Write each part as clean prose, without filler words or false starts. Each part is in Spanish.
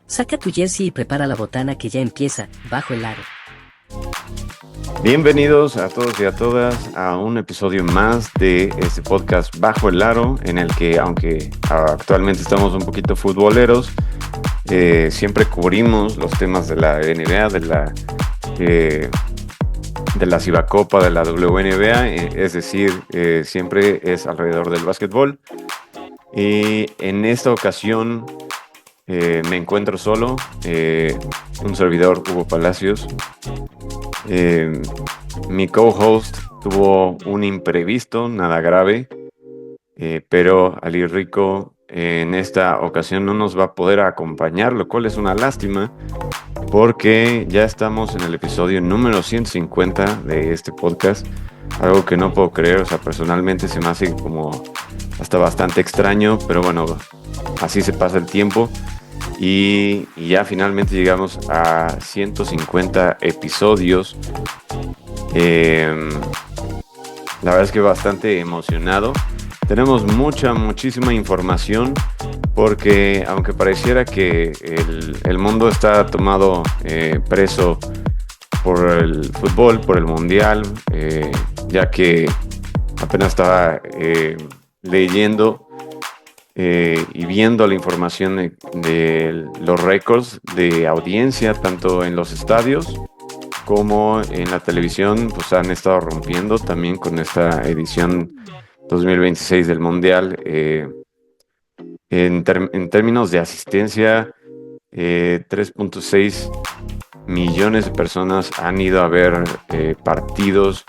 Saca tu jersey y prepara la botana que ya empieza Bajo el Aro. Bienvenidos a todos y a todas a un episodio más de este podcast Bajo el Aro, en el que, aunque actualmente estamos un poquito futboleros, siempre cubrimos los temas de la NBA, de la Cibacopa, de la WNBA, es decir, siempre es alrededor del básquetbol. Y en esta ocasión me encuentro solo, un servidor, Hugo Palacios. Mi co-host tuvo un imprevisto, nada grave, pero Ali Rico en esta ocasión no nos va a poder acompañar, lo cual es una lástima, porque ya estamos en el episodio número 150 de este podcast, algo que no puedo creer. O sea, personalmente se me hace como hasta bastante extraño, pero bueno, así se pasa el tiempo. Y ya finalmente llegamos a 150 episodios. La verdad es que bastante emocionado. Tenemos muchísima información, porque aunque pareciera que el mundo está tomado preso por el fútbol, por el mundial, ya que apenas estaba leyendo y viendo la información de los récords de audiencia, tanto en los estadios como en la televisión, pues han estado rompiendo también con esta edición 2026 del Mundial. En términos de asistencia, 3.6 millones de personas han ido a ver partidos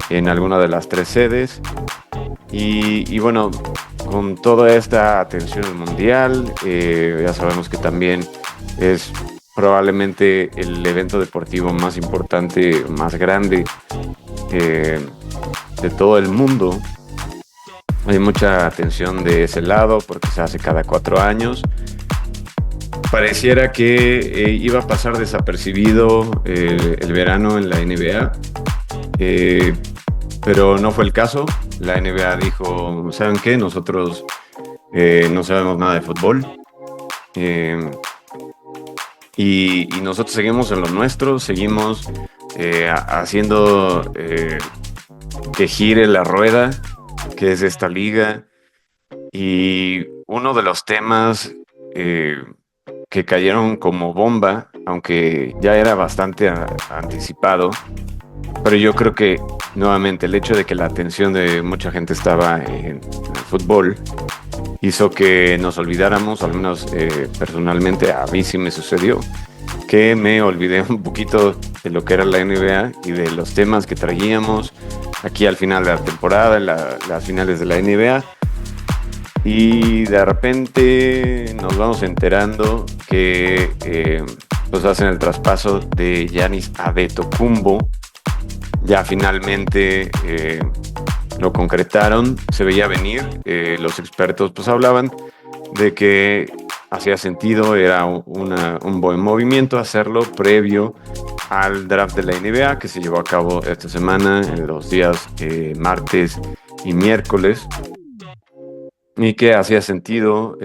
en alguna de las tres sedes. Y bueno, con toda esta atención al Mundial, ya sabemos que también es probablemente el evento deportivo más importante, más grande de todo el mundo. Hay mucha atención de ese lado porque se hace cada 4 años. Pareciera que iba a pasar desapercibido el verano en la NBA, pero no fue el caso. La NBA dijo, ¿saben qué? Nosotros no sabemos nada de fútbol. Y nosotros seguimos en lo nuestro, seguimos haciendo que gire la rueda, que es esta liga. Y uno de los temas que cayeron como bomba, aunque ya era bastante anticipado, pero yo creo que nuevamente el hecho de que la atención de mucha gente estaba en el fútbol hizo que nos olvidáramos, al menos personalmente a mí sí me sucedió, que me olvidé un poquito de lo que era la NBA y de los temas que traíamos aquí al final de la temporada, las finales de la NBA. Y de repente nos vamos enterando que pues hacen el traspaso de Giannis Antetokounmpo. Ya finalmente lo concretaron, se veía venir. Los expertos pues hablaban de que hacía sentido, era un buen movimiento hacerlo previo al draft de la NBA, que se llevó a cabo esta semana en los días martes y miércoles, y que hacía sentido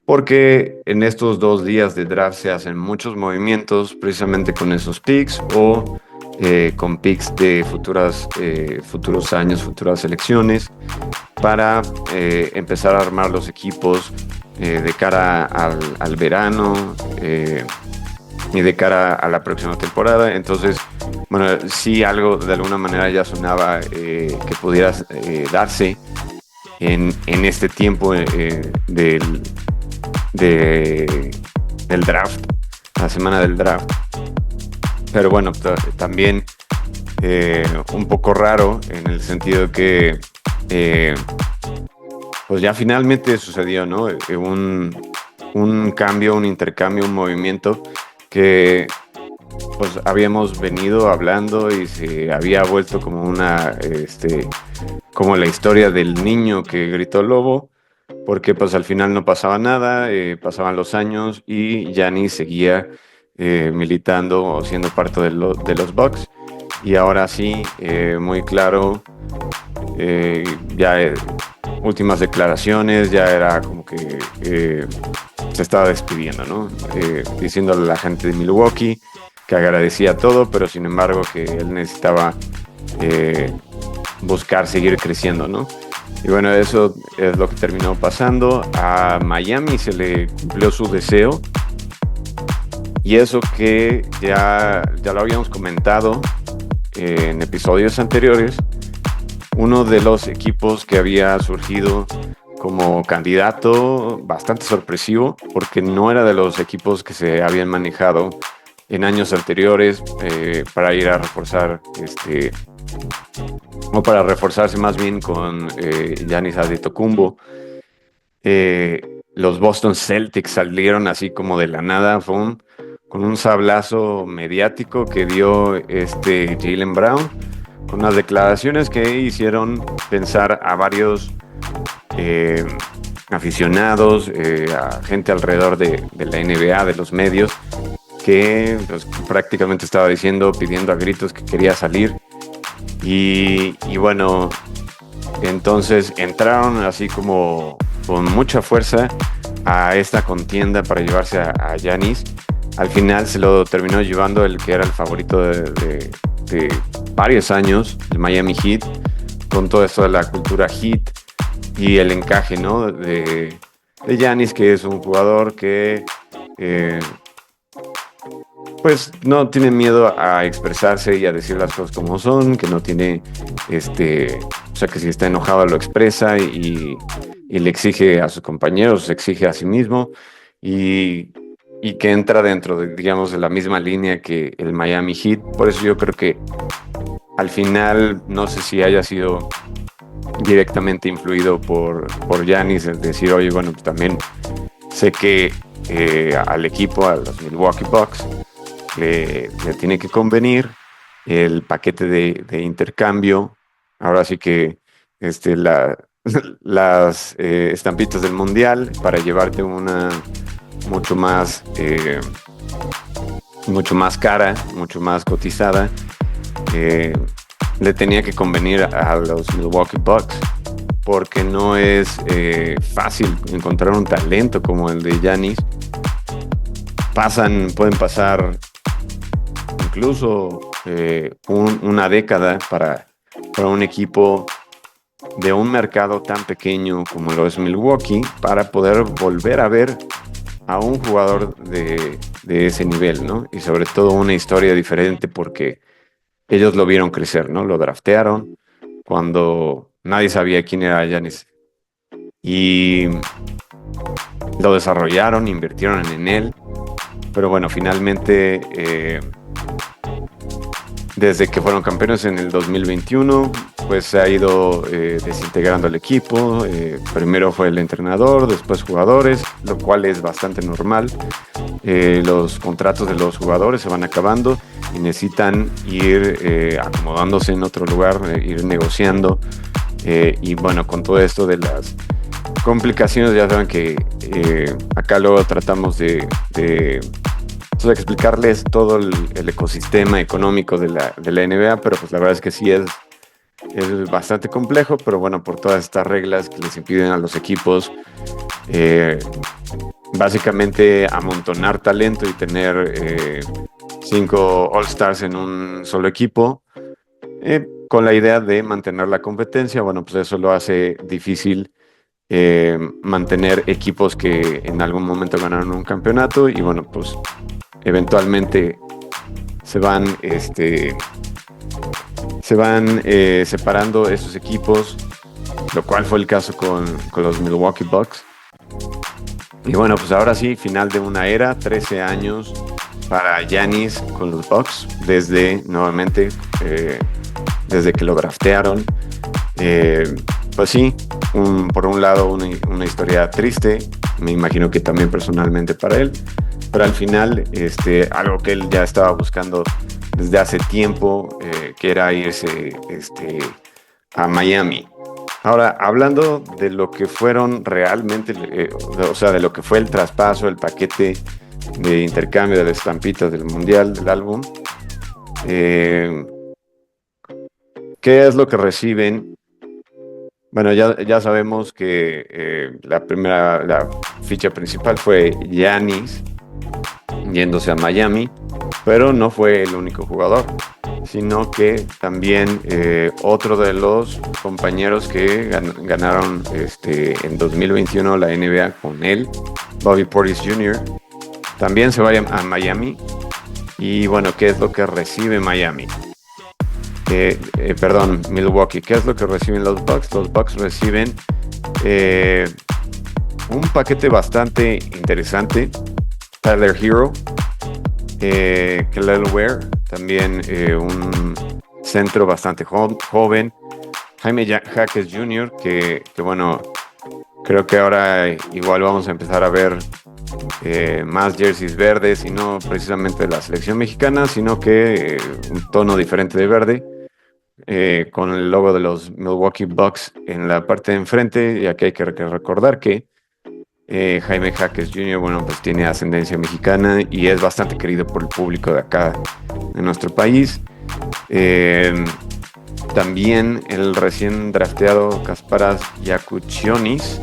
porque en estos 2 días de draft se hacen muchos movimientos precisamente con esos picks o con picks de futuros años, futuras selecciones, para empezar a armar los equipos de cara al verano y de cara a la próxima temporada. Entonces, bueno, sí, algo de alguna manera ya sonaba que pudiera darse en este tiempo del draft, la semana del draft. Pero bueno, también un poco raro en el sentido de que pues ya finalmente sucedió, ¿no? Un cambio, un intercambio, un movimiento que pues habíamos venido hablando y se había vuelto como como la historia del niño que gritó lobo, porque pues al final no pasaba nada, pasaban los años y Giannis seguía militando o siendo parte de los Bucks. Y ahora sí, muy claro, ya últimas declaraciones, ya era como que se estaba despidiendo, ¿no? Diciéndole a la gente de Milwaukee que agradecía todo, pero sin embargo que él necesitaba buscar seguir creciendo, ¿no? Y bueno, eso es lo que terminó pasando. A Miami se le cumplió su deseo. Y eso que ya lo habíamos comentado en episodios anteriores, uno de los equipos que había surgido como candidato bastante sorpresivo, porque no era de los equipos que se habían manejado en años anteriores para ir a reforzar o para reforzarse más bien con Giannis Antetokounmpo. Los Boston Celtics salieron así como de la nada, con un sablazo mediático que dio Jaylen Brown, con unas declaraciones que hicieron pensar a varios aficionados, a gente alrededor de la NBA, de los medios, que pues, prácticamente estaba pidiendo a gritos que quería salir. Y bueno, entonces entraron así como con mucha fuerza a esta contienda para llevarse a Giannis. Al final se lo terminó llevando el que era el favorito de varios años, el Miami Heat, con todo esto de la cultura Heat y el encaje, ¿no? de Giannis, que es un jugador que pues no tiene miedo a expresarse y a decir las cosas como son, que no tiene, o sea, que si está enojado lo expresa y le exige a sus compañeros, se exige a sí mismo y que entra dentro de, digamos, de la misma línea que el Miami Heat. Por eso yo creo que al final, no sé si haya sido directamente influido por Giannis, es decir, oye, bueno, pues también sé que al equipo, a los Milwaukee Bucks, le tiene que convenir el paquete de intercambio. Ahora sí que las estampitas del mundial para llevarte una mucho más cara, mucho más cotizada, le tenía que convenir a los Milwaukee Bucks, porque no es fácil encontrar un talento como el de Giannis. Pueden pasar incluso una década para un equipo de un mercado tan pequeño como lo es Milwaukee para poder volver a ver a un jugador de ese nivel, ¿no? Y sobre todo una historia diferente, porque ellos lo vieron crecer, ¿no? Lo draftearon cuando nadie sabía quién era Giannis y lo desarrollaron, invirtieron en él. Pero bueno, finalmente, desde que fueron campeones en el 2021, pues se ha ido desintegrando el equipo. Primero fue el entrenador, después jugadores, lo cual es bastante normal. Los contratos de los jugadores se van acabando y necesitan ir acomodándose en otro lugar, ir negociando. Y bueno, con todo esto de las complicaciones, ya saben que acá luego tratamos de explicarles todo el ecosistema económico de la NBA, pero pues la verdad es que sí es bastante complejo, pero bueno, por todas estas reglas que les impiden a los equipos básicamente amontonar talento y tener 5 All-Stars en un solo equipo, con la idea de mantener la competencia. Bueno, pues eso lo hace difícil mantener equipos que en algún momento ganaron un campeonato y bueno, pues eventualmente se van separando esos equipos, lo cual fue el caso con los Milwaukee Bucks. Y bueno, pues ahora sí, final de una era, 13 años para Giannis con los Bucks, desde que lo draftearon. Pues sí, por un lado una historia triste, me imagino que también personalmente para él, pero al final algo que él ya estaba buscando desde hace tiempo, que era irse a Miami. Ahora, hablando de lo que fueron realmente, o sea, de lo que fue el traspaso, el paquete de intercambio de las estampitas del Mundial, del álbum, eh, ¿qué es lo que reciben? Bueno, ya sabemos que la ficha principal fue Giannis yéndose a Miami, pero no fue el único jugador, sino que también otro de los compañeros que ganaron en 2021 la NBA con él, Bobby Portis Jr., también se va a Miami. Y bueno, ¿qué es lo que recibe Miami? Milwaukee. ¿Qué es lo que reciben los Bucks? Los Bucks reciben un paquete bastante interesante. Tyler Hero, Kelly Ware, también un centro bastante joven. Jaime Jaquez Jr., que bueno, creo que ahora igual vamos a empezar a ver más jerseys verdes, y no precisamente de la selección mexicana, sino que un tono diferente de verde, con el logo de los Milwaukee Bucks en la parte de enfrente. Y aquí hay que recordar que Jaime Jaquez Jr., bueno, pues tiene ascendencia mexicana y es bastante querido por el público de acá, de nuestro país. También el recién drafteado Kasparas Jakučionis,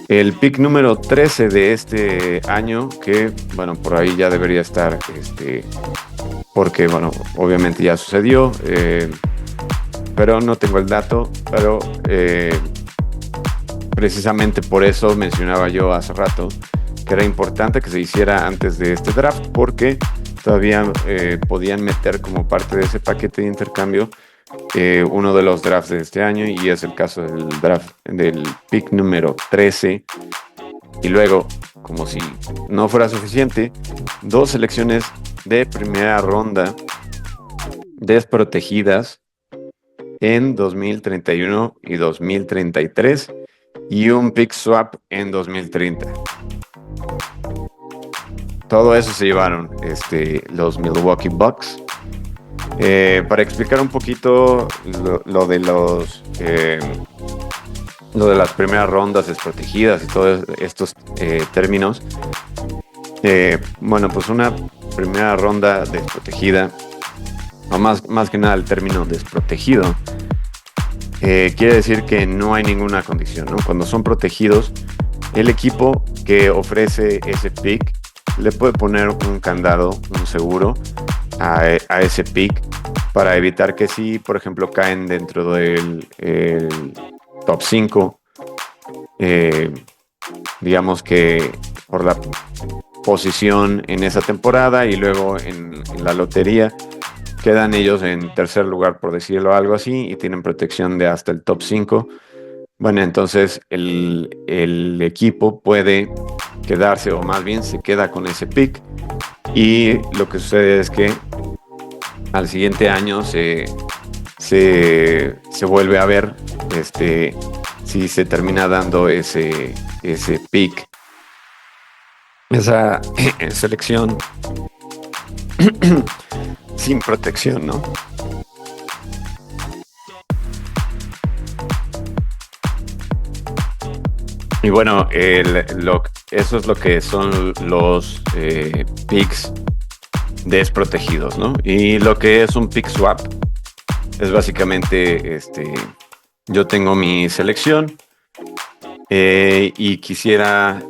el pick número 13 de este año, que bueno, por ahí ya debería estar, porque bueno, obviamente ya sucedió, pero no tengo el dato, pero precisamente por eso mencionaba yo hace rato que era importante que se hiciera antes de este draft, porque todavía podían meter como parte de ese paquete de intercambio uno de los drafts de este año, y es el caso del draft del pick número 13. Y luego, como si no fuera suficiente, 2 selecciones de primera ronda desprotegidas en 2031 y 2033, y un pick swap en 2030. Todo eso se llevaron los Milwaukee Bucks. Para explicar un poquito lo de las primeras rondas desprotegidas y todos estos términos. Bueno, pues una primera ronda desprotegida, o más que nada el término desprotegido, quiere decir que no hay ninguna condición, ¿no? Cuando son protegidos, el equipo que ofrece ese pick le puede poner un candado, un seguro a ese pick, para evitar que si, por ejemplo, caen dentro del top 5, digamos que por la posición en esa temporada, y luego en la lotería quedan ellos en tercer lugar, por decirlo algo así, y tienen protección de hasta el top 5. Bueno, entonces el equipo puede quedarse, o más bien se queda con ese pick, y lo que sucede es que al siguiente año se vuelve a ver si se termina dando ese pick, esa selección sin protección, ¿no? Y bueno, eso es lo que son los picks desprotegidos, ¿no? Y lo que es un pick swap es básicamente, yo tengo mi selección y quisiera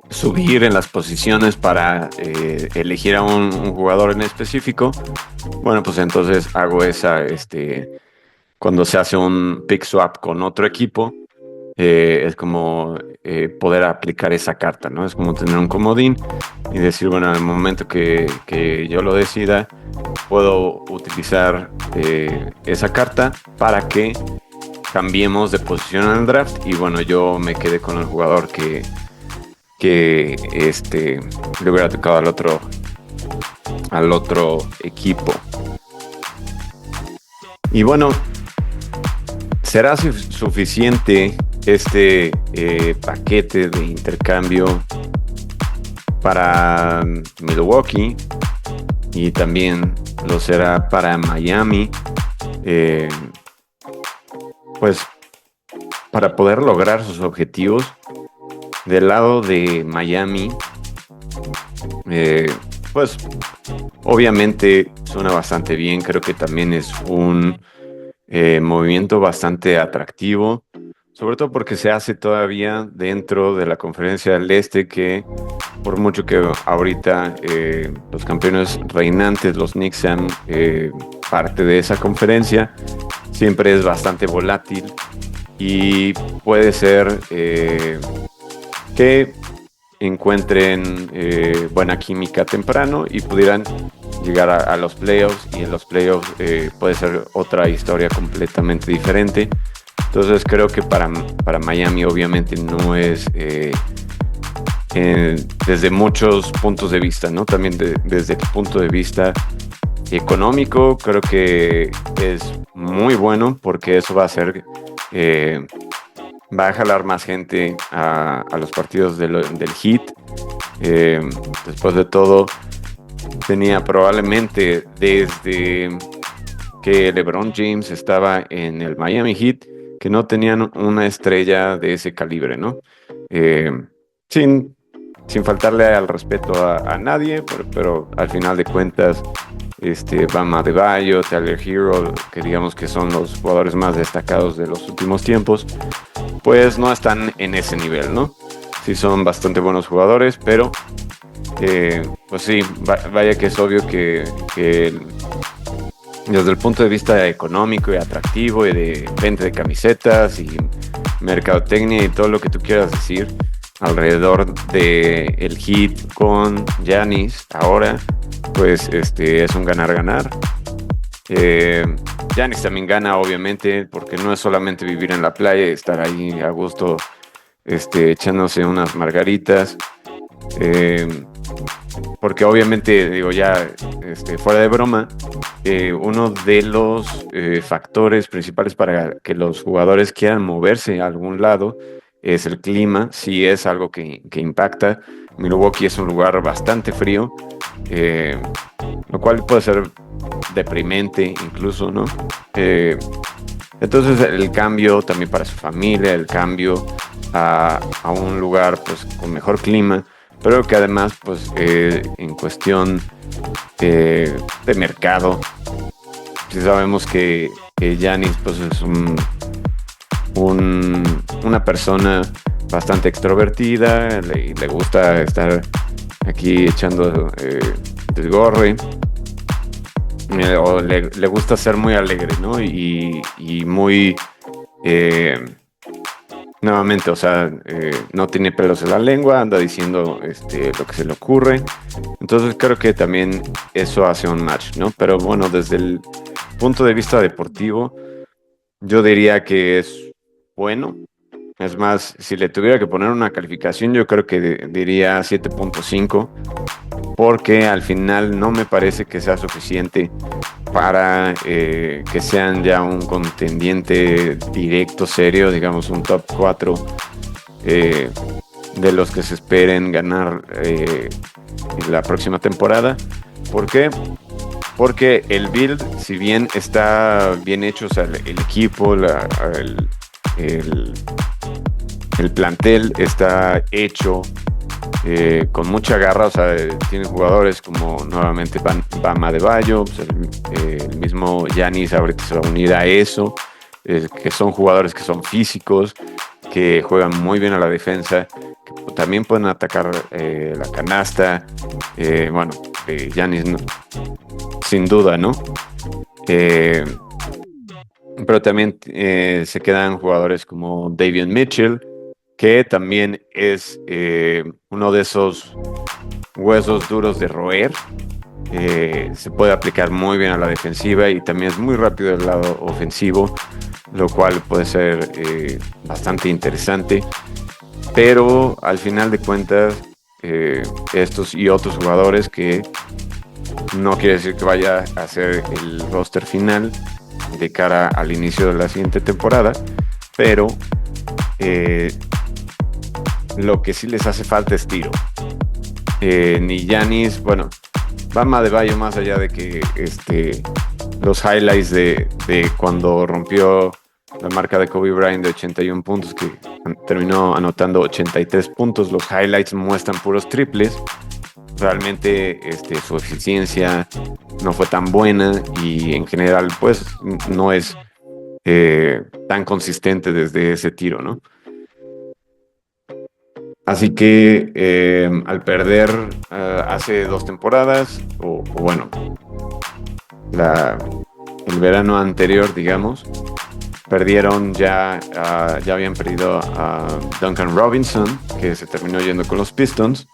subir en las posiciones para elegir a un jugador en específico. Bueno, pues entonces hago cuando se hace un pick swap con otro equipo, es como poder aplicar esa carta, ¿no? Es como tener un comodín y decir, bueno, en el momento que yo lo decida, puedo utilizar esa carta para que cambiemos de posición en el draft, y bueno, yo me quedé con el jugador que le hubiera tocado al otro equipo. Y bueno, ¿será suficiente este paquete de intercambio para Milwaukee? Y también lo será para Miami. pues para poder lograr sus objetivos, del lado de Miami, pues obviamente suena bastante bien. Creo que también es un movimiento bastante atractivo, sobre todo porque se hace todavía dentro de la Conferencia del Este, que por mucho que ahorita los campeones reinantes, los Knicks, sean parte de esa conferencia, siempre es bastante volátil y puede ser que encuentren buena química temprano y pudieran llegar a los playoffs, y en los playoffs puede ser otra historia completamente diferente. Entonces creo que para Miami obviamente no es desde muchos puntos de vista, ¿no? También desde el punto de vista económico, creo que es muy bueno, porque eso va a hacer, va a jalar más gente a los partidos del Heat. Después de todo, tenía probablemente desde que LeBron James estaba en el Miami Heat, que no tenían una estrella de ese calibre, ¿no? Sin faltarle al respeto a nadie, pero al final de cuentas, Bam Adebayo, Tyler Hero, que digamos que son los jugadores más destacados de los últimos tiempos, pues no están en ese nivel, ¿no? Sí son bastante buenos jugadores, pero pues sí, vaya que es obvio que desde el punto de vista económico y atractivo y de venta de camisetas y mercadotecnia y todo lo que tú quieras decir alrededor de el Heat con Giannis ahora, pues es un ganar-ganar. Giannis también gana, obviamente, porque no es solamente vivir en la playa y estar ahí a gusto echándose unas margaritas, porque obviamente, digo, ya fuera de broma, uno de los factores principales para que los jugadores quieran moverse a algún lado es el clima. Sí, es algo que impacta. Milwaukee es un lugar bastante frío, lo cual puede ser deprimente incluso, ¿no? Entonces el cambio también para su familia, el cambio a un lugar pues con mejor clima, pero que además pues en cuestión de mercado, pues sabemos que Giannis pues es una persona bastante extrovertida, le gusta estar aquí echando desgorre, o le gusta ser muy alegre, ¿no? Y muy nuevamente, o sea, no tiene pelos en la lengua, anda diciendo lo que se le ocurre. Entonces creo que también eso hace un match, ¿no? Pero bueno, desde el punto de vista deportivo, yo diría que es bueno. Es más, si le tuviera que poner una calificación, yo creo que diría 7.5, porque al final no me parece que sea suficiente para que sean ya un contendiente directo, serio, digamos un top 4 de los que se esperen ganar la próxima temporada. ¿Por qué? Porque el build, si bien está bien hecho, o sea, el equipo, el plantel está hecho con mucha garra, o sea, tiene jugadores como nuevamente Bam Adebayo, pues el mismo Giannis ahorita se va a unir a eso, que son jugadores que son físicos, que juegan muy bien a la defensa, que también pueden atacar la canasta. Bueno, Giannis sin duda, ¿no? Pero también se quedan jugadores como Davion Mitchell, que también es uno de esos huesos duros de roer. Se puede aplicar muy bien a la defensiva y también es muy rápido del lado ofensivo, lo cual puede ser bastante interesante. Pero al final de cuentas, estos y otros jugadores, que no quiere decir que vaya a ser el roster final de cara al inicio de la siguiente temporada, pero lo que sí les hace falta es tiro. Ni Giannis, bueno, Bam Adebayo, más allá de que los highlights de cuando rompió la marca de Kobe Bryant de 81 puntos, que terminó anotando 83 puntos. Los highlights muestran puros triples. Realmente su eficiencia no fue tan buena y en general pues no es tan consistente desde ese tiro, ¿no? Así que al perder hace 2 temporadas, o bueno, el verano anterior, digamos, perdieron ya habían perdido a Duncan Robinson, que se terminó yendo con los Pistons,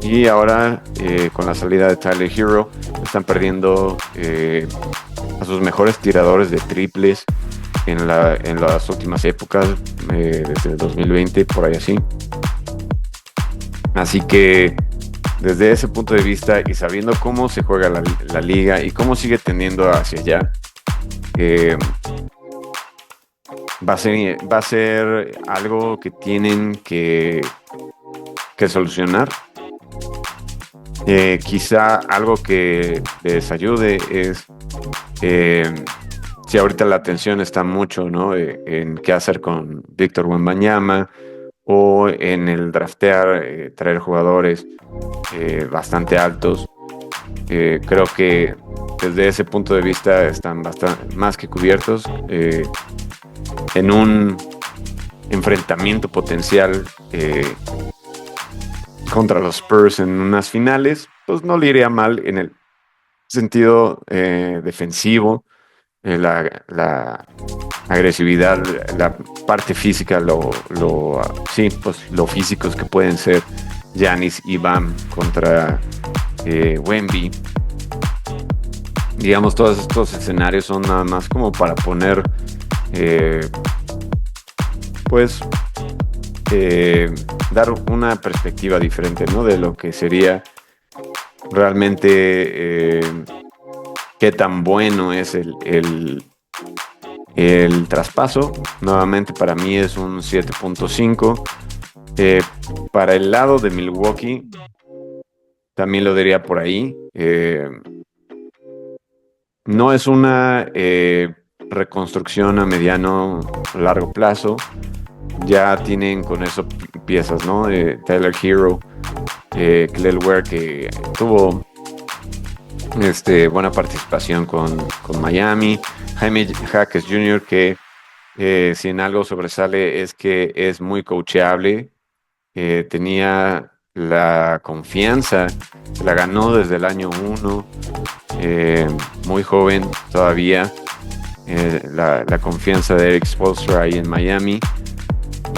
y ahora con la salida de Tyler Hero están perdiendo a sus mejores tiradores de triples en las últimas épocas, desde el 2020, por ahí así. Así que desde ese punto de vista y sabiendo cómo se juega la liga y cómo sigue tendiendo hacia allá, va a ser algo que tienen que solucionar. Quizá algo que les ayude es si ahorita la atención está mucho, ¿no? En qué hacer con Víctor Wembanyama, o en el draftear, traer jugadores bastante altos. Creo que desde ese punto de vista están bastante más que cubiertos en un enfrentamiento potencial contra los Spurs en unas finales. Pues no le iría mal en el sentido defensivo. La agresividad, la parte física, pues lo físicos que pueden ser Giannis y Bam contra Wemby. Digamos, todos estos escenarios son nada más como para poner dar una perspectiva diferente, ¿no? De lo que sería realmente qué tan bueno es el traspaso. Nuevamente para mí es un 7.5. Para el lado de Milwaukee también lo diría por ahí. No es una reconstrucción a mediano o largo plazo. Ya tienen con eso piezas, ¿no? Tyler Hero, Kelly Ware, que tuvo buena participación con Miami, Jaime Jaques Jr., que si en algo sobresale es que es muy coachable, tenía la confianza, la ganó desde el año 1, muy joven todavía, la confianza de Eric Spoelstra ahí en Miami,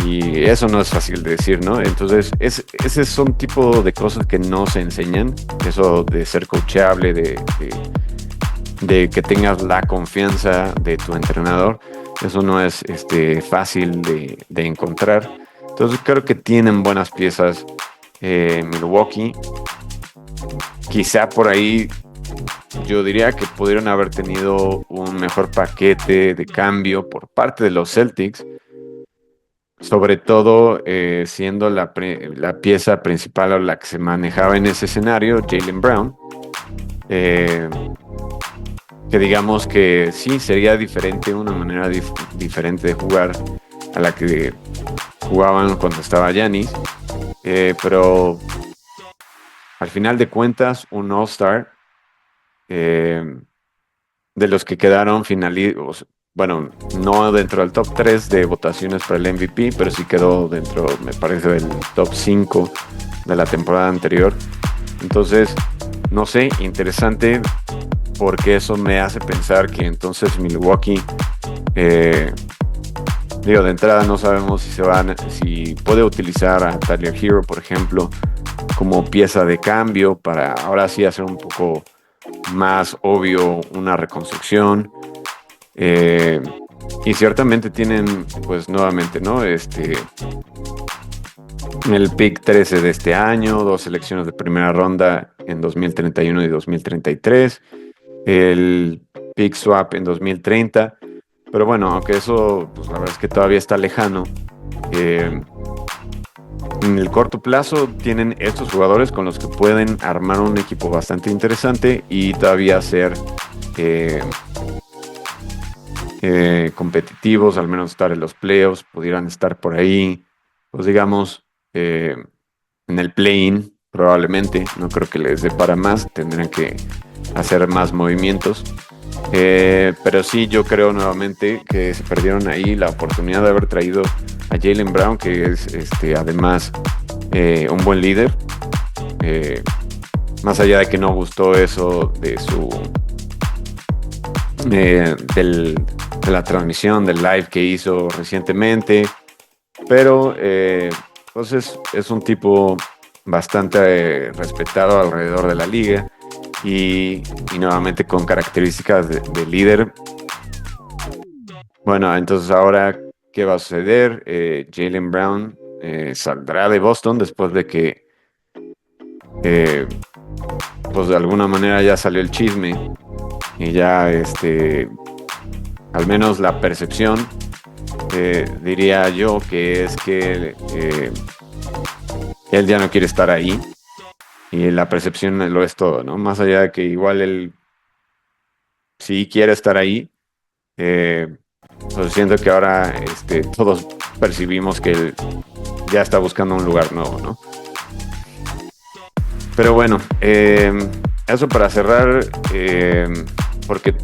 y eso no es fácil de decir, ¿no? Entonces, ese son tipo de cosas que no se enseñan, eso de ser coachable, de que tengas la confianza de tu entrenador. Eso no es fácil de encontrar. Entonces creo que tienen buenas piezas Milwaukee. Quizá por ahí yo diría que pudieron haber tenido un mejor paquete de cambio por parte de los Celtics, sobre todo siendo la pieza principal o la que se manejaba en ese escenario, Jaylen Brown. Que digamos que sí, sería diferente, una manera diferente de jugar a la que jugaban cuando estaba Giannis, pero al final de cuentas un All-Star de los que quedaron finalistas, bueno, no dentro del top 3 de votaciones para el MVP, pero sí quedó dentro, me parece, del top 5 de la temporada anterior. Entonces, no sé, interesante, porque eso me hace pensar que entonces Milwaukee, de entrada no sabemos si puede utilizar a Tyler Hero, por ejemplo, como pieza de cambio para ahora sí hacer un poco más obvio una reconstrucción. Y ciertamente tienen, pues nuevamente, ¿no? El pick 13 de este año, 2 selecciones de primera ronda en 2031 y 2033, el pick swap en 2030, pero bueno, aunque eso, pues la verdad es que todavía está lejano. En el corto plazo tienen estos jugadores con los que pueden armar un equipo bastante interesante y todavía hacer competitivos, al menos estar en los playoffs, pudieran estar por ahí, pues digamos, en el play-in probablemente. No creo que les dé para más, tendrán que hacer más movimientos. Pero sí, yo creo nuevamente que se perdieron ahí la oportunidad de haber traído a Jaylen Brown, que es además un buen líder. Más allá de que no gustó eso de de la transmisión del live que hizo recientemente, pero pues es un tipo bastante respetado alrededor de la liga y nuevamente con características de líder. Bueno, entonces ahora, ¿qué va a suceder? Jaylen Brown saldrá de Boston después de que pues de alguna manera ya salió el chisme y ya al menos la percepción diría yo que es que él ya no quiere estar ahí, y la percepción lo es todo, ¿no? Más allá de que igual él sí quiere estar ahí, pues siento que ahora todos percibimos que él ya está buscando un lugar nuevo, ¿no? Pero bueno, eso para cerrar, porque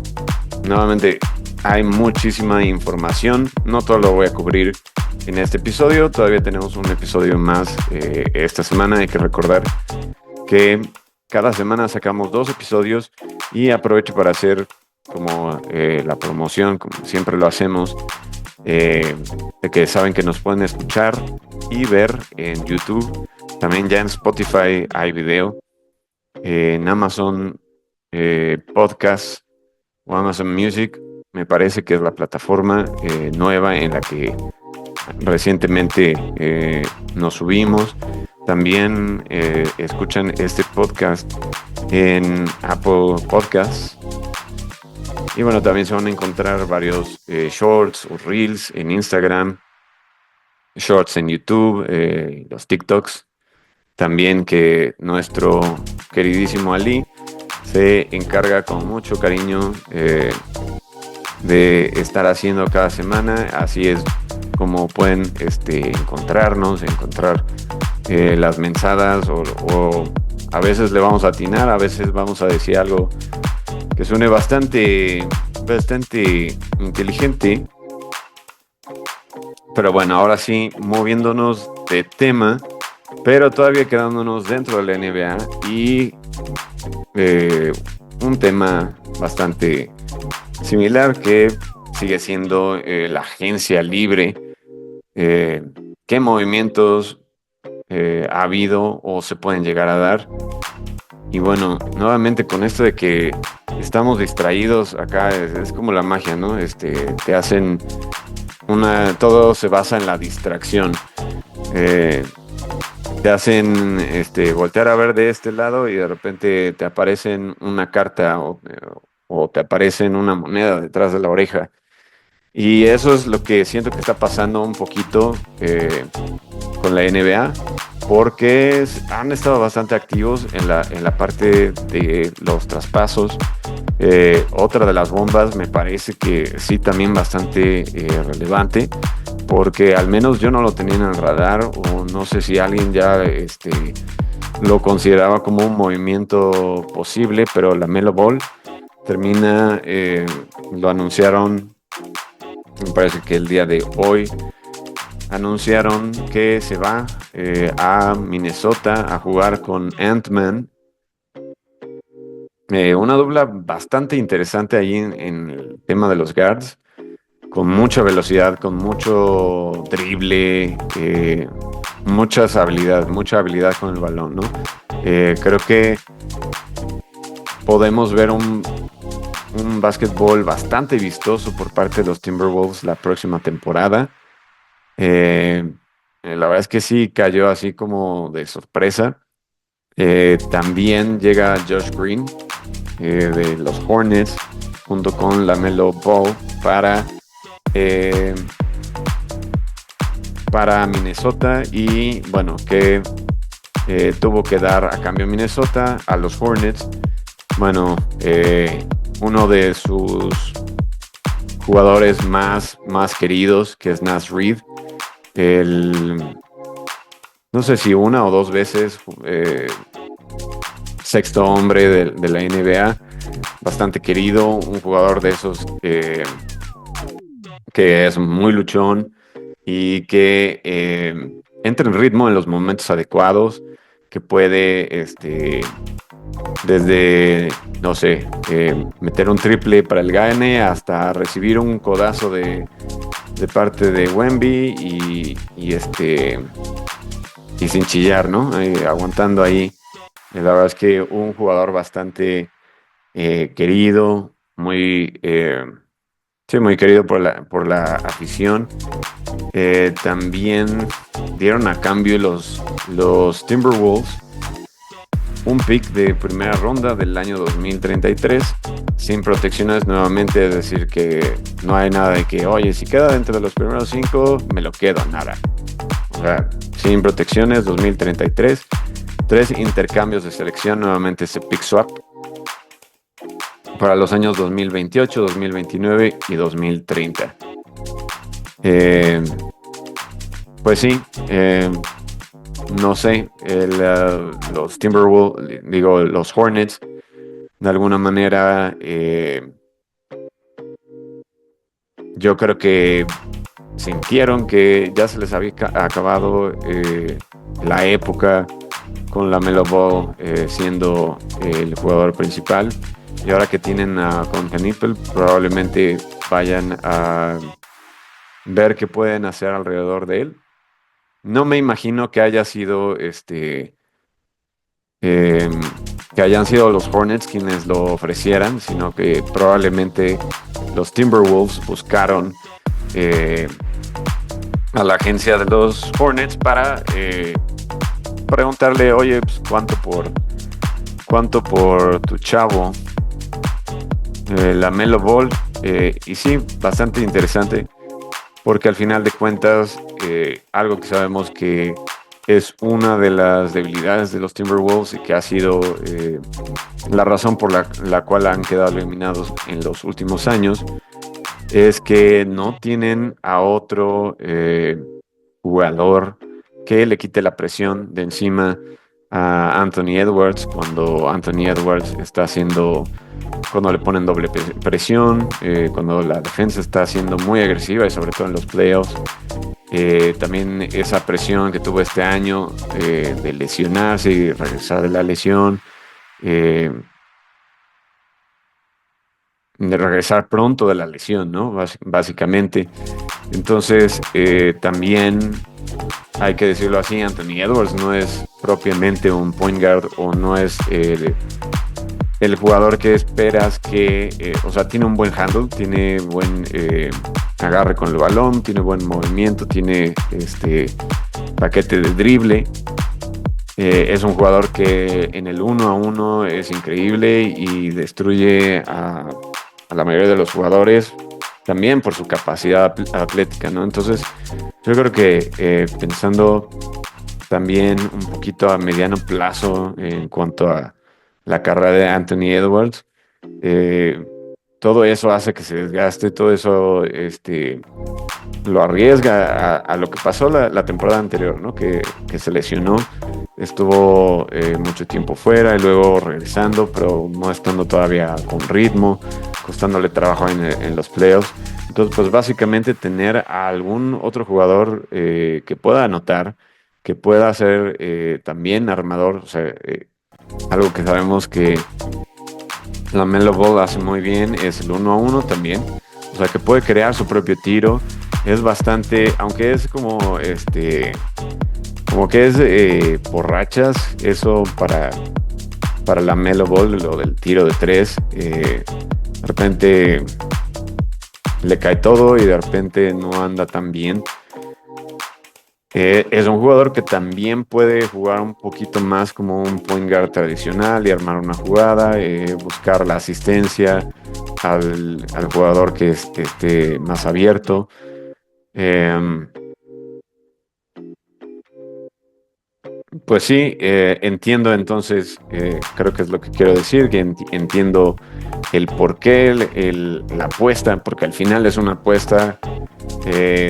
nuevamente hay muchísima información, no todo lo voy a cubrir en este episodio, todavía tenemos un episodio más esta semana. Hay que recordar que cada semana sacamos 2 episodios, y aprovecho para hacer como la promoción, como siempre lo hacemos, de que saben que nos pueden escuchar y ver en YouTube. También ya en Spotify hay video, en Amazon Podcast o Amazon Music, me parece que es la plataforma nueva en la que recientemente nos subimos. También escuchan este podcast en Apple Podcasts. Y bueno, también se van a encontrar varios shorts o reels en Instagram, shorts en YouTube, los TikToks. También que nuestro queridísimo Ali se encarga con mucho cariño de estar haciendo cada semana. Así es como pueden encontrarnos, encontrar las mensadas, o a veces le vamos a atinar, a veces vamos a decir algo que suene bastante inteligente. Pero bueno, ahora sí, moviéndonos de tema, pero todavía quedándonos dentro de la NBA, y un tema bastante similar que sigue siendo la agencia libre. ¿Qué movimientos ha habido o se pueden llegar a dar? Y bueno, nuevamente con esto de que estamos distraídos acá, es como la magia, ¿no? Te hacen todo se basa en la distracción. Te hacen voltear a ver de este lado, y de repente te aparecen una carta o te aparecen una moneda detrás de la oreja. Y eso es lo que siento que está pasando un poquito con la NBA, porque han estado bastante activos en la parte de los traspasos. Otra de las bombas me parece que sí, también bastante relevante, porque al menos yo no lo tenía en el radar, o no sé si alguien ya lo consideraba como un movimiento posible, pero la Melo Ball termina, lo anunciaron, me parece que el día de hoy, anunciaron que se va a Minnesota a jugar con Ant-Man. Una dupla bastante interesante ahí en el tema de los guards, con mucha velocidad, con mucho drible, mucha habilidad con el balón, ¿no? Creo que podemos ver un básquetbol bastante vistoso por parte de los Timberwolves la próxima temporada. La verdad es que sí cayó así como de sorpresa. También llega Josh Green de los Hornets junto con LaMelo Ball para Minnesota, y bueno, que tuvo que dar a cambio Minnesota a los Hornets. Bueno, uno de sus jugadores más queridos, que es Naz Reid. El, no sé si una o dos veces sexto hombre de la NBA, bastante querido, un jugador de esos que es muy luchón y que entra en ritmo en los momentos adecuados, que puede desde, no sé, meter un triple para el gane hasta recibir un codazo de parte de Wemby y sin chillar, ¿no? Aguantando ahí. La verdad es que un jugador bastante querido, sí, muy querido por la afición. También dieron a cambio los Timberwolves un pick de primera ronda del año 2033 sin protecciones nuevamente, es decir, que no hay nada de que, oye, si queda dentro de los primeros 5, me lo quedo, nada. O sea, sin protecciones, 2033, 3 intercambios de selección, nuevamente ese pick swap para los años 2028, 2029 y 2030. Pues sí, no sé, los Timberwolves, digo, los Hornets, de alguna manera, yo creo que sintieron que ya se les había acabado la época con LaMelo Ball siendo el jugador principal, y ahora que tienen a Contenipel, probablemente vayan a ver qué pueden hacer alrededor de él. No me imagino que haya sido que hayan sido los Hornets quienes lo ofrecieran, sino que probablemente los Timberwolves buscaron a la agencia de los Hornets para preguntarle, oye, pues, ¿cuánto por tu chavo? LaMelo Ball. Y sí, bastante interesante, porque al final de cuentas, algo que sabemos que es una de las debilidades de los Timberwolves y que ha sido la razón por la cual han quedado eliminados en los últimos años, es que no tienen a otro jugador que le quite la presión de encima a Anthony Edwards cuando Anthony Edwards está haciendo, cuando le ponen doble presión, cuando la defensa está siendo muy agresiva y sobre todo en los playoffs. También esa presión que tuvo este año de lesionarse y regresar de la lesión, de regresar pronto de la lesión, ¿no? Básicamente. Entonces, también hay que decirlo así, Anthony Edwards no es propiamente un point guard o no es el jugador que esperas o sea, tiene un buen handle, tiene buen agarre con el balón, tiene buen movimiento, tiene paquete de drible. Es un jugador que en el 1-a-1 es increíble y destruye a la mayoría de los jugadores, también por su capacidad atlética, ¿no? Entonces, yo creo que pensando también un poquito a mediano plazo en cuanto a la carrera de Anthony Edwards, todo eso hace que se desgaste, todo eso lo arriesga a lo que pasó la temporada anterior, ¿no? Que se lesionó, estuvo mucho tiempo fuera y luego regresando, pero no estando todavía con ritmo, costándole trabajo en los playoffs. Entonces, pues básicamente tener a algún otro jugador que pueda anotar, que pueda ser también armador, o sea, algo que sabemos que LaMelo Ball hace muy bien es el 1-a-1 también, o sea, que puede crear su propio tiro, es bastante, aunque es como que es por rachas, eso para LaMelo Ball, lo del tiro de 3, de repente le cae todo y de repente no anda tan bien. Es un jugador que también puede jugar un poquito más como un point guard tradicional y armar una jugada, buscar la asistencia al jugador que esté más abierto. Pues sí, entiendo entonces, creo que es lo que quiero decir, que entiendo el por qué la apuesta, porque al final es una apuesta.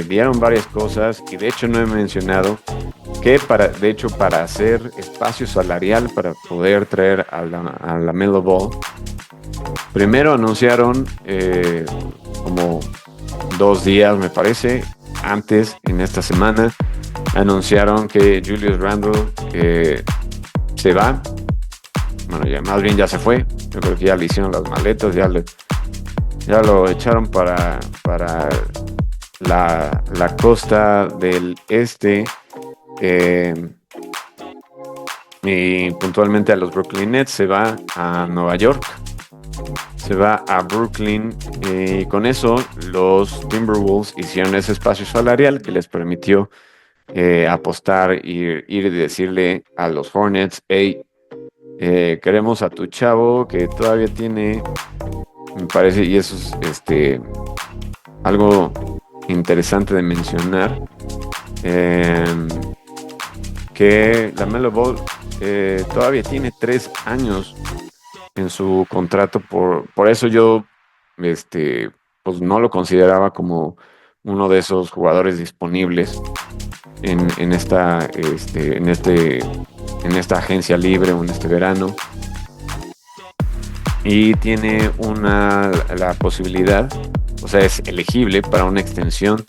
Dieron varias cosas y de hecho no he mencionado que para hacer espacio salarial para poder traer a la Melo Ball, primero anunciaron como 2 días, me parece, antes, en esta semana, anunciaron que Julius Randle se va. Bueno, ya más bien ya se fue. Yo creo que ya le hicieron las maletas, ya lo echaron para la costa del este, y puntualmente a los Brooklyn Nets. Se va a Nueva York, se va a Brooklyn, y con eso los Timberwolves hicieron ese espacio salarial que les permitió apostar y ir y decirle a los Hornets: hey, queremos a tu chavo que todavía tiene, me parece, y eso es algo interesante de mencionar, que la Melo Ball todavía tiene 3 años en su contrato. Por eso yo pues no lo consideraba como uno de esos jugadores disponibles en esta agencia libre o en este verano. Y tiene la posibilidad, o sea, es elegible para una extensión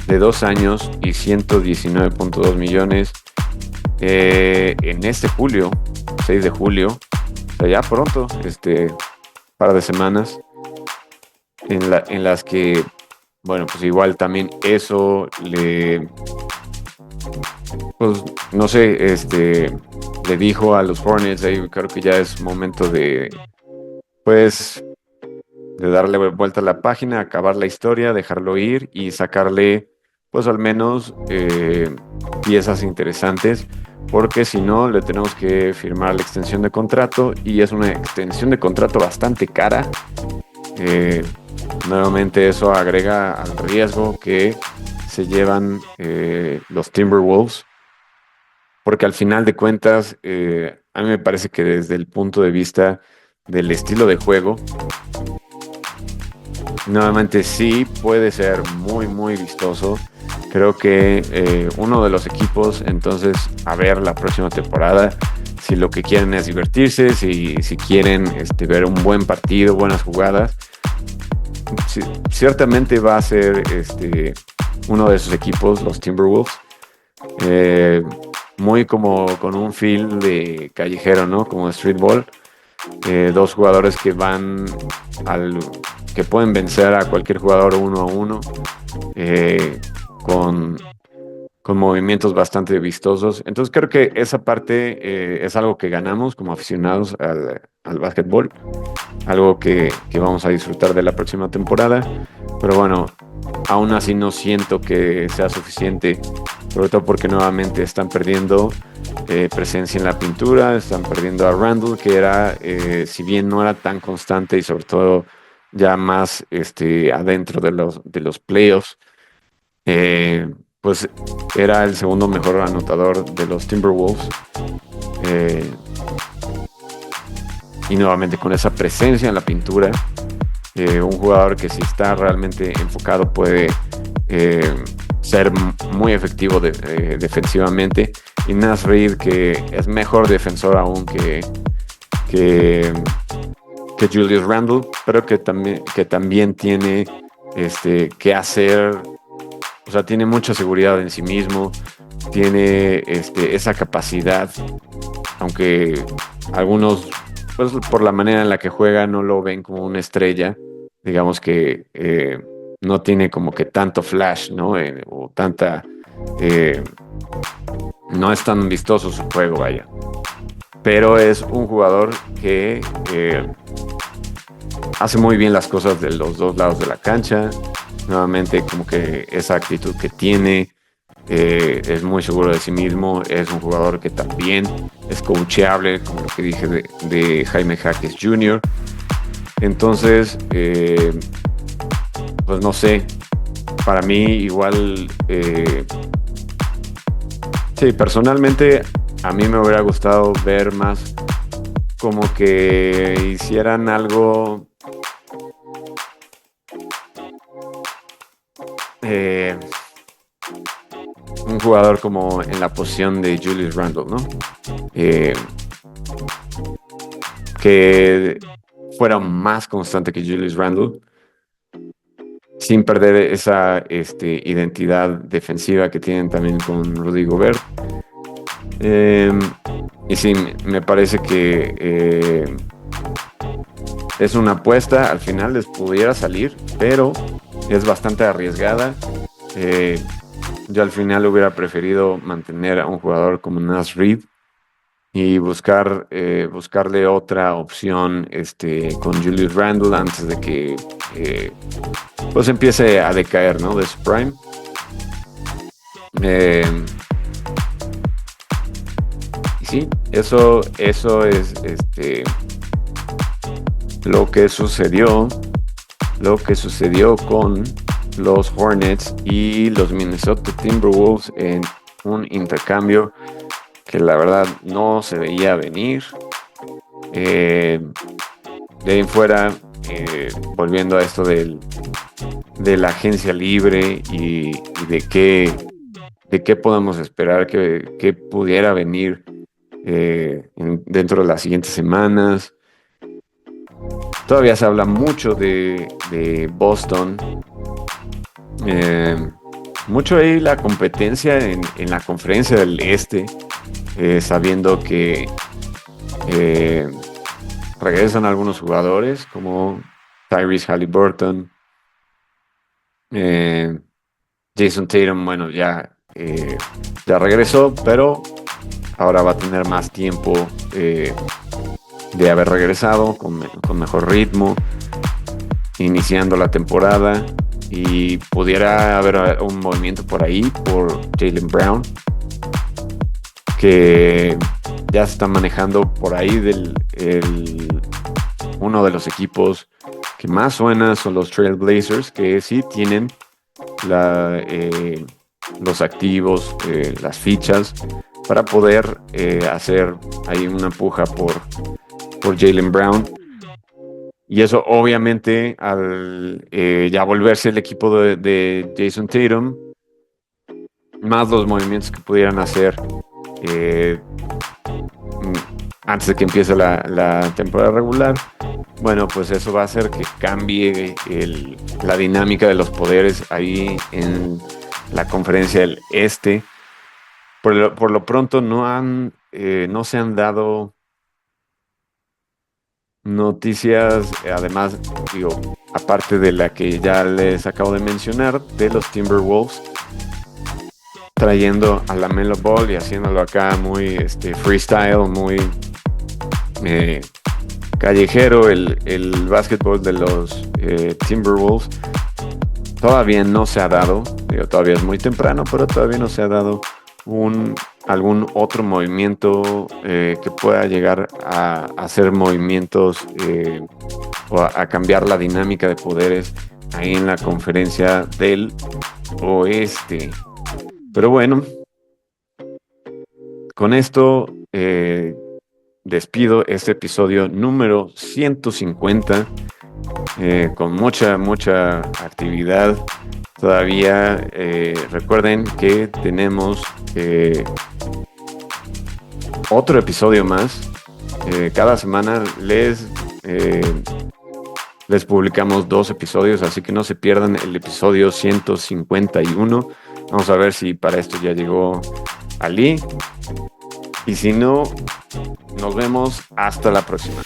de 2 años y 119.2 millones en este julio, 6 de julio, o sea, ya pronto, par de semanas, en las que, bueno, pues igual también eso pues no sé, le dijo a los Hornets: hey, creo que ya es momento de darle vuelta a la página, acabar la historia, dejarlo ir y sacarle, pues al menos piezas interesantes, porque si no le tenemos que firmar la extensión de contrato, y es una extensión de contrato bastante cara. Nuevamente eso agrega al riesgo que se llevan los Timberwolves, porque al final de cuentas a mí me parece que desde el punto de vista del estilo de juego, nuevamente sí puede ser muy muy vistoso. Creo que uno de los equipos, entonces, a ver la próxima temporada, si lo que quieren es divertirse, si quieren ver un buen partido, buenas jugadas, ciertamente va a ser uno de esos equipos, los Timberwolves, muy como con un feel de callejero, ¿no? Como streetball. 2 jugadores que que pueden vencer a cualquier jugador 1-1, con movimientos bastante vistosos. Entonces creo que esa parte es algo que ganamos como aficionados al básquetbol, algo que vamos a disfrutar de la próxima temporada. Pero bueno, aún así no siento que sea suficiente, sobre todo porque nuevamente están perdiendo presencia en la pintura, están perdiendo a Randle, que era, si bien no era tan constante, y sobre todo ya más adentro de los playoffs, pues era el segundo mejor anotador de los Timberwolves, y nuevamente con esa presencia en la pintura, un jugador que, si está realmente enfocado, puede ser muy efectivo defensivamente. Y Naz Reid, que es mejor defensor aún que Julius Randle, pero que también tiene que hacer, o sea, tiene mucha seguridad en sí mismo, tiene esa capacidad, aunque algunos, pues por la manera en la que juega, no lo ven como una estrella. Digamos que no tiene como que tanto flash, ¿no? O tanta... no es tan vistoso su juego, vaya. Pero es un jugador que hace muy bien las cosas de los 2 lados de la cancha. Nuevamente, como que esa actitud que tiene, es muy seguro de sí mismo. Es un jugador que también es coachable, como lo que dije de Jaime Jaques Jr. Entonces, pues no sé, para mí igual, sí, personalmente a mí me hubiera gustado ver más como que hicieran algo un jugador como en la posición de Julius Randle, ¿no? Que fuera más constante que Julius Randle, sin perder esa identidad defensiva que tienen también con Rudy Gobert. Y sí, me parece que es una apuesta, al final les pudiera salir, pero es bastante arriesgada. Yo al final hubiera preferido mantener a un jugador como Naz Reid y buscarle otra opción con Julius Randle antes de que pues empiece a decaer, ¿no? De su prime. Y sí, eso es lo que sucedió con los Hornets y los Minnesota Timberwolves en un intercambio que la verdad no se veía venir. De ahí en fuera, volviendo a esto de la agencia libre y de qué podemos esperar que pudiera venir dentro de las siguientes semanas. Todavía se habla mucho de Boston. Mucho ahí la competencia en la conferencia del este, sabiendo que regresan algunos jugadores como Tyrese Haliburton, Jason Tatum, bueno, ya regresó, pero ahora va a tener más tiempo de haber regresado con mejor ritmo, iniciando la temporada, y pudiera haber un movimiento por ahí por Jaylen Brown, que ya se está manejando por ahí uno de los equipos que más suena son los Trail Blazers, que sí tienen los activos, las fichas para poder hacer ahí una puja por Jaylen Brown. Y eso obviamente al ya volverse el equipo de Jason Tatum, más los movimientos que pudieran hacer antes de que empiece la temporada regular, bueno, pues eso va a hacer que cambie la dinámica de los poderes ahí en la conferencia del este. Por lo pronto no se han dado noticias, además, digo, aparte de la que ya les acabo de mencionar, de los Timberwolves trayendo a LaMelo Ball y haciéndolo acá muy freestyle, muy callejero, el básquetbol de los Timberwolves. Todavía no se ha dado, digo, todavía es muy temprano, pero todavía no se ha dado algún otro movimiento que pueda llegar a hacer movimientos o a cambiar la dinámica de poderes ahí en la conferencia del oeste. Pero bueno, con esto despido este episodio número 150 con mucha actividad. Todavía recuerden que tenemos otro episodio más. Cada semana les publicamos 2 episodios, así que no se pierdan el episodio 151. Vamos a ver si para esto ya llegó Ali. Y si no, nos vemos hasta la próxima.